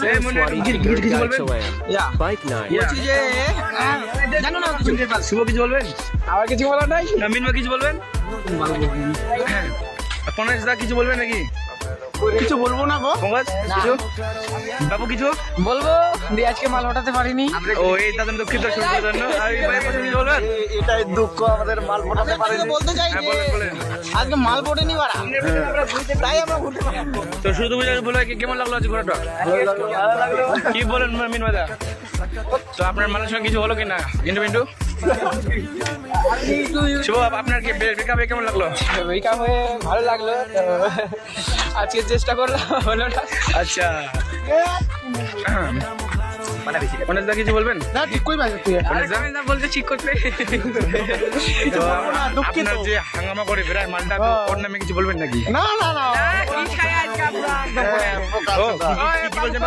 কিছু বলবেন? জানো না কিছু? শুভ কিছু বলবেন? আবার কিছু বলার নাই? মিনমা কিছু বলবেন? পনেশ দা কিছু বলবেন নাকি? কিছু বলবো না গো। পঙ্কজ কিছু? বাবু কিছু বলবো দিয়ে আজকে মাল ওঠাতে পারিনি। ও এই দাদা দুঃখিত শুনবার জন্য। আর এই ভাইয়ের কথা কিছু বলবেন? এটাই দুঃখ, আমাদের মাল পটাতে পারেনি। বলতে চাই হ্যাঁ যে বলেন বলেন। আজকে মাল পড়েনি বাড়া, তাই আমরা ঘুরতে পারি। তো শুধু বুঝে বলে কেমন লাগলো আজ ঘোরাটা? কি বলেন মিনমা দা? তো আপনার মানুষের সঙ্গে কিছু হলো কিনা? ইন্টু মিন্টু শুভ আপনার কি ব্রেকআপ কেমন লাগলো? ব্রেকআপ হয়ে ভালো লাগলো, তো আজকে চেষ্টা করলাম, হলো না। আচ্ছা পনেশ দা কিছু বলবেন? না ঠিক কই বাজে তুই পনেশ দা বলতে ঠিক করতে তো আপনার যে হাঙ্গামা করে বেড়ায় মালটা তো ওর নামে কিছু বলবেন নাকি? না না না ও, কি বলছেন?